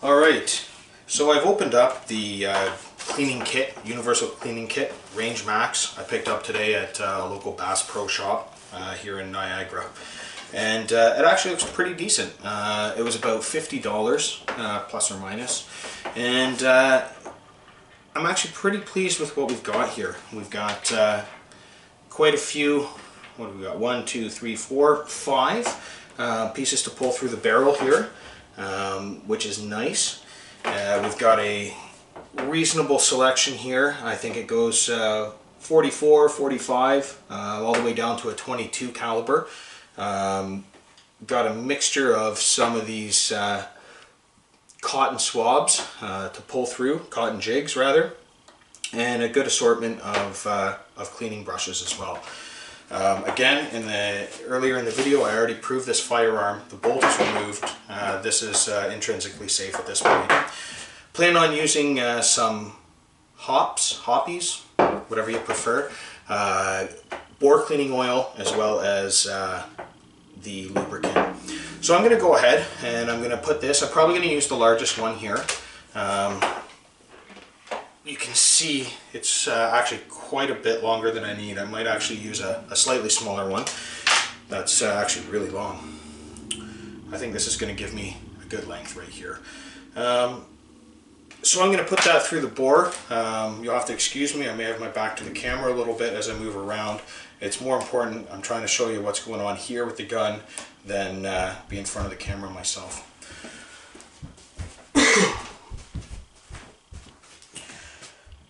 Alright, so I've opened up the cleaning kit, universal cleaning kit, Range Maxx. I picked up today at a local Bass Pro Shop here in Niagara. And it actually looks pretty decent. It was about $50 plus or minus. And I'm actually pretty pleased with what we've got here. We've got quite a few, what have we got? 1, 2, 3, 4, 5 pieces to pull through the barrel here. Which is nice. We've got a reasonable selection here. I think it goes 44, 45, all the way down to a 22 caliber. Got a mixture of some of these cotton swabs to pull through, cotton jigs rather, and a good assortment of cleaning brushes as well. Again, earlier in the video, I already proved this firearm. The bolt is removed. This is intrinsically safe at this point. Plan on using some hoppies, whatever you prefer, bore cleaning oil, as well as the lubricant. So I'm going to go ahead and I'm going to put this. I'm probably going to use the largest one here. You can see it's actually quite a bit longer than I need. I might actually use a slightly smaller one. That's actually really long. I think this is going to give me a good length right here. So I'm going to put that through the bore. You'll have to excuse me. I may have my back to the camera a little bit as I move around. It's more important, I'm trying to show you what's going on here with the gun than be in front of the camera myself.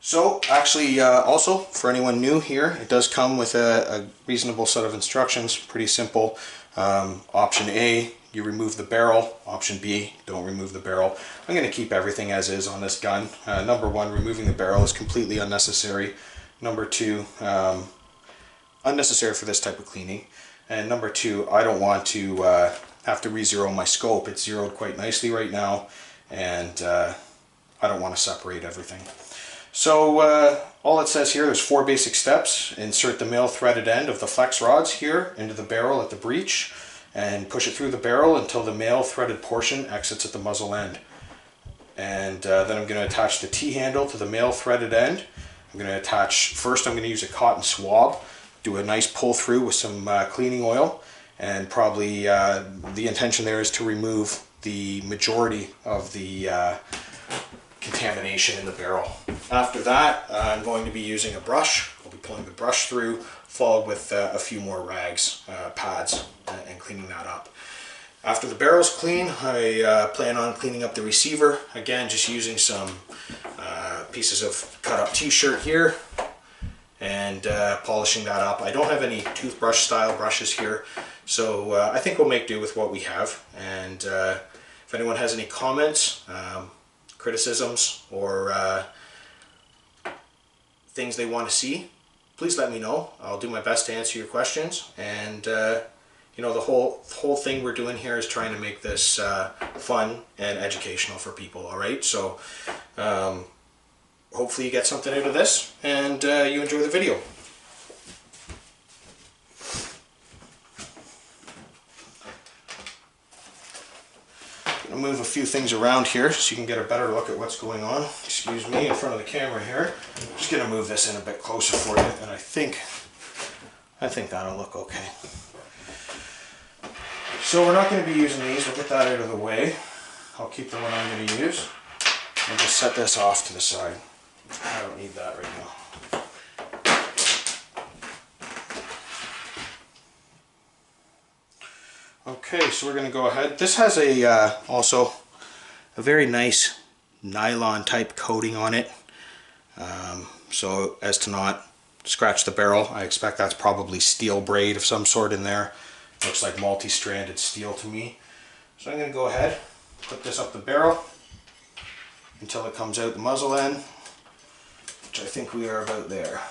So actually also for anyone new here, it does come with a reasonable set of instructions, pretty simple. Option A, you remove the barrel. Option B, don't remove the barrel. I'm going to keep everything as is on this gun. Number one, removing the barrel is completely unnecessary. Number two, unnecessary for this type of cleaning. And number two, I don't want to have to re-zero my scope. It's zeroed quite nicely right now, and I don't want to separate everything. So all it says here, there's 4 basic steps. Insert the male threaded end of the flex rods here into the barrel at the breech and push it through the barrel until the male threaded portion exits at the muzzle end. And then I'm going to attach the T-handle to the male threaded end. I'm going to attach, first I'm going to use a cotton swab, do a nice pull through with some cleaning oil, and probably the intention there is to remove the majority of the contamination in the barrel. After that, I'm going to be using a brush. I'll be pulling the brush through, followed with a few more rags, pads, and cleaning that up. After the barrel's clean, I plan on cleaning up the receiver. Again, just using some pieces of cut up t-shirt here and polishing that up. I don't have any toothbrush style brushes here, so I think we'll make do with what we have. And if anyone has any comments, criticisms, or things they want to see, please let me know. I'll do my best to answer your questions. And you know, the whole thing we're doing here is trying to make this fun and educational for people. All right, so hopefully you get something out of this and you enjoy the video. I'll move a few things around here so you can get a better look at what's going on. Excuse me, in front of the camera here. I'm just going to move this in a bit closer for you, and I think that'll look okay. So we're not going to be using these. We'll get that out of the way. I'll keep the one I'm going to use and just set this off to the side. I don't need that right now. Okay, so we're going to go ahead. This has a also a very nice nylon type coating on it, so as to not scratch the barrel. I expect that's probably steel braid of some sort in there. Looks like multi-stranded steel to me. So I'm going to go ahead, put this up the barrel until it comes out the muzzle end, which I think we are about there.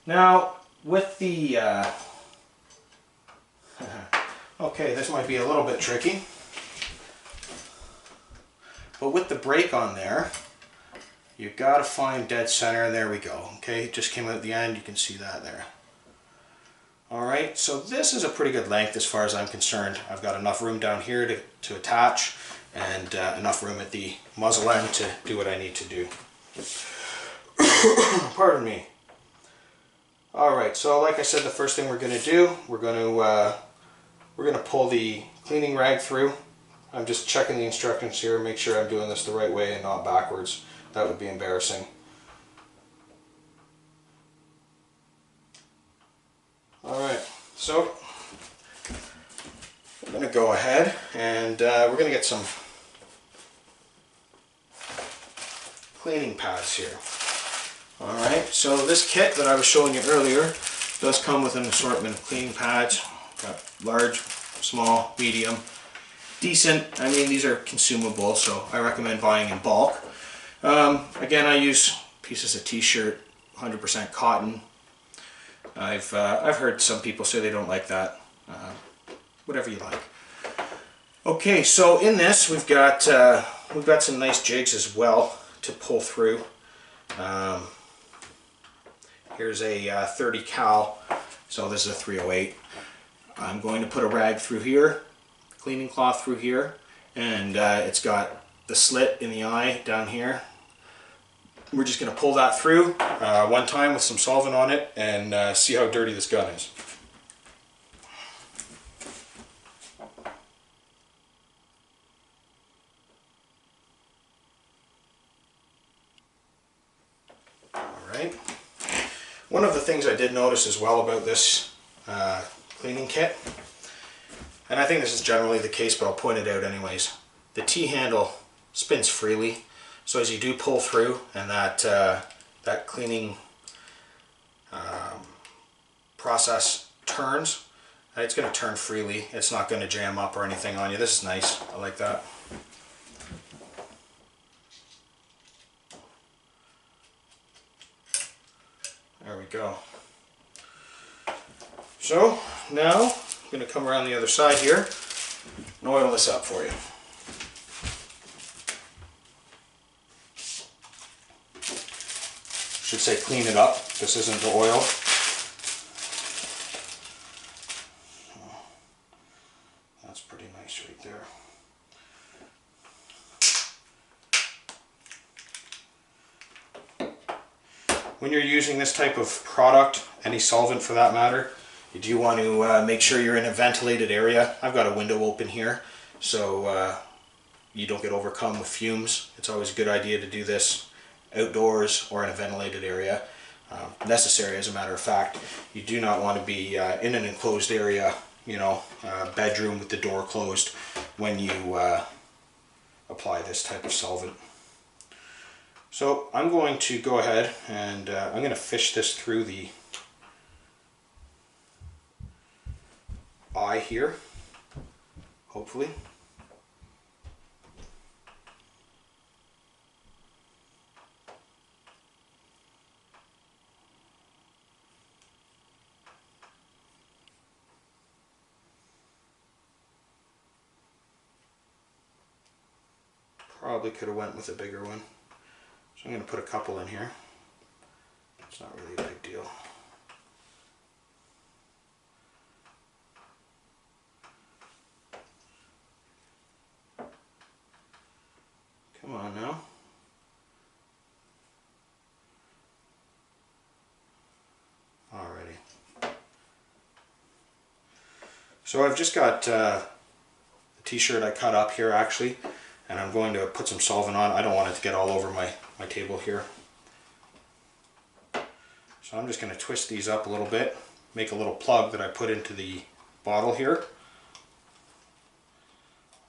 Now with the okay, this might be a little bit tricky, but with the brake on there, you've got to find dead center, and there we go. Okay, it just came out at the end, you can see that there. Alright, so this is a pretty good length as far as I'm concerned. I've got enough room down here to attach. and enough room at the muzzle end to do what I need to do. Pardon me. Alright, so like I said, the first thing we're going to do, we're going to pull the cleaning rag through. I'm just checking the instructions here, make sure I'm doing this the right way and not backwards. That would be embarrassing. Alright, so we're going to go ahead and we're going to get some cleaning pads here. Alright, so this kit that I was showing you earlier does come with an assortment of cleaning pads. Got large, small, medium, decent. I mean, these are consumable, so I recommend buying in bulk. Again, I use pieces of t-shirt, 100% cotton. I've heard some people say they don't like that. Whatever you like. Okay, so in this we've got some nice jigs as well to pull through. Here's a 30 cal, so this is a 308. I'm going to put a rag through here, cleaning cloth through here, and it's got the slit in the eye down here. We're just going to pull that through one time with some solvent on it and see how dirty this gun is. Alright. One of the things I did notice as well about this cleaning kit, and I think this is generally the case, but I'll point it out anyways, the T-handle spins freely, so as you do pull through and that cleaning process turns, it's going to turn freely. It's not going to jam up or anything on you. This is nice. I like that. There we go. So now I'm going to come around the other side here and oil this up for you. Should say clean it up. This isn't the oil. That's pretty nice right there. When you're using this type of product, any solvent for that matter, you do want to make sure you're in a ventilated area. I've got a window open here, so you don't get overcome with fumes. It's always a good idea to do this outdoors or in a ventilated area. Necessary, as a matter of fact. You do not want to be in an enclosed area, you know, bedroom with the door closed when you apply this type of solvent. So I'm going to go ahead and I'm going to fish this through the eye here, hopefully. Probably could have went with a bigger one. So I'm going to put a couple in here. It's not really a big deal. Come on now. Alrighty. So I've just got a t-shirt I cut up here actually, and I'm going to put some solvent on. I don't want it to get all over my table here. So I'm just going to twist these up a little bit, make a little plug that I put into the bottle here.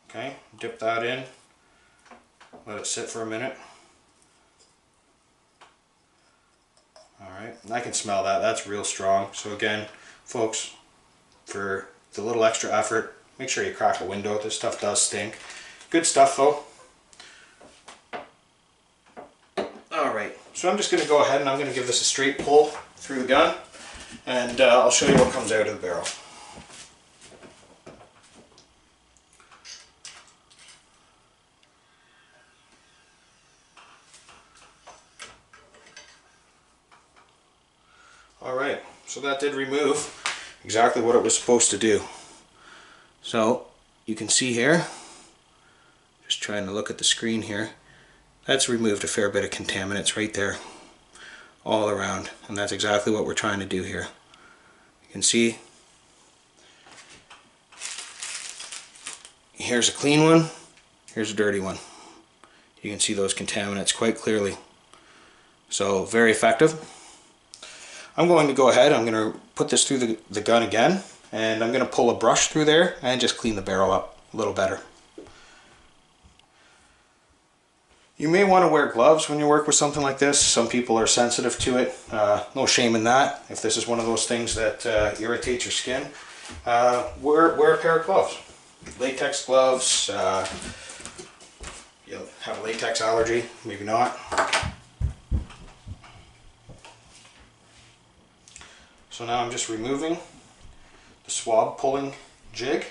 Okay, dip that in, let it sit for a minute. Alright, and I can smell that, that's real strong. So again, folks, for the little extra effort, make sure you crack a window. This stuff does stink. Good stuff though. Alright, so I'm just going to go ahead and I'm going to give this a straight pull through the gun, and I'll show you what comes out of the barrel. Alright, so that did remove exactly what it was supposed to do. So you can see here, Just trying to look at the screen here. That's removed a fair bit of contaminants right there, all around, and that's exactly what we're trying to do here. You can see here's a clean one, here's a dirty one. You can see those contaminants quite clearly. So very effective. I'm going to go ahead, I'm going to put this through the gun again, and I'm going to pull a brush through there and just clean the barrel up a little better. You may want to wear gloves when you work with something like this. Some people are sensitive to it. No shame in that. If this is one of those things that irritates your skin, wear a pair of gloves. Latex gloves. You'll have a latex allergy, maybe not. So now I'm just removing the swab pulling jig,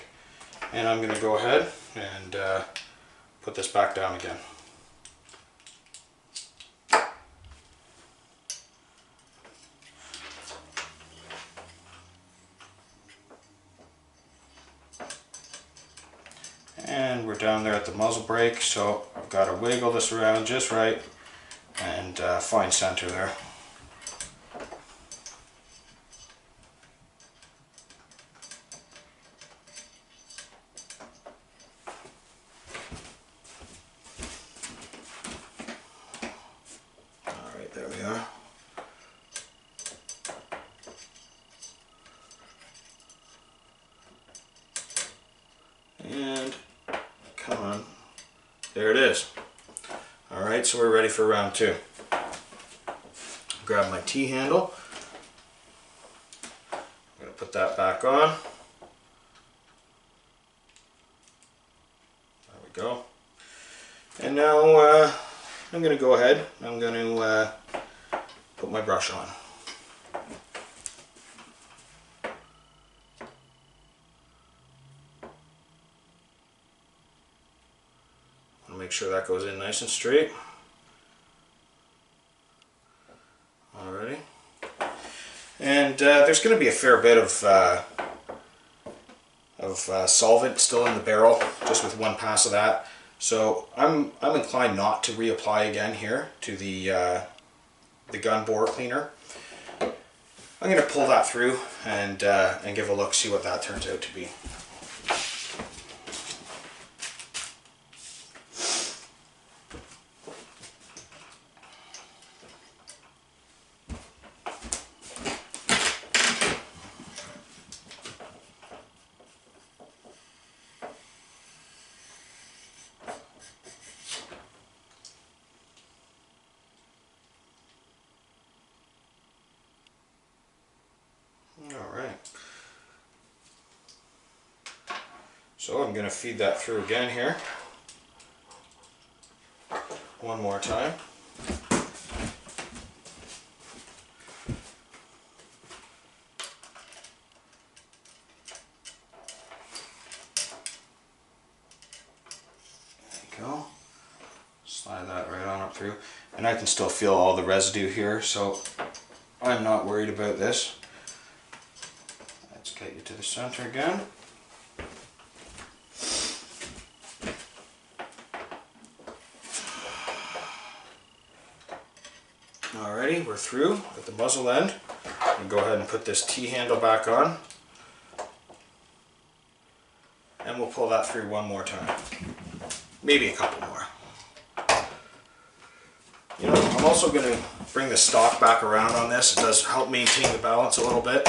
and I'm going to go ahead and put this back down again. And we're down there at the muzzle brake, so I've got to wiggle this around just right and find center there. Alright, there we are. And come on, there it is. Alright, so we're ready for round two. Grab my T-handle. I'm going to put that back on. There we go. And now I'm going to go ahead, I'm going to put my brush on. Make sure that goes in nice and straight. Alrighty. And there's going to be a fair bit of solvent still in the barrel, just with one pass of that. So I'm inclined not to reapply again here to the gun bore cleaner. I'm going to pull that through and give a look, see what that turns out to be. Alright, so I'm going to feed that through again here, one more time. There you go, slide that right on up through, and I can still feel all the residue here, so I'm not worried about this. Let's get you to the center again. Alrighty, we're through at the muzzle end. And go ahead and put this T-handle back on. And we'll pull that through one more time. Maybe a couple more. You know, I'm also going to bring the stock back around on this. It does help maintain the balance a little bit.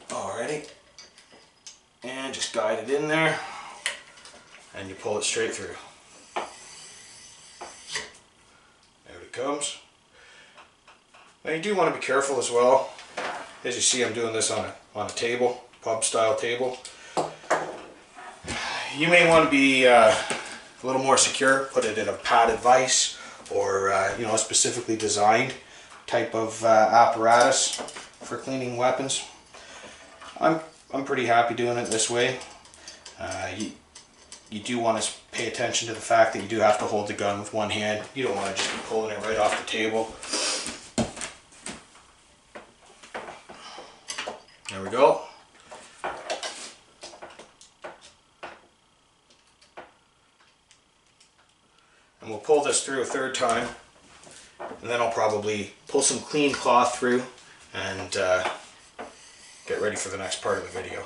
Alrighty, and just guide it in there, and you pull it straight through. There it comes. Now you do want to be careful as well. As you see, I'm doing this on a table, pub style table. You may want to be a little more secure, put it in a padded vise, or you know, a specifically designed type of apparatus for cleaning weapons. I'm pretty happy doing it this way. You do want to pay attention to the fact that you do have to hold the gun with one hand. You don't want to just be pulling it right off the table. There we go. pull this through a third time, and then I'll probably pull some clean cloth through and get ready for the next part of the video.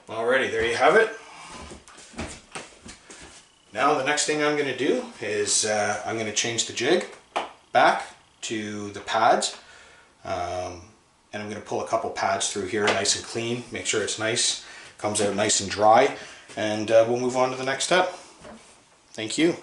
Alrighty, there you have it. Now the next thing I'm going to do is I'm going to change the jig back to the pads, and I'm going to pull a couple pads through here nice and clean, make sure it's nice, comes out nice and dry, and we'll move on to the next step. Thank you.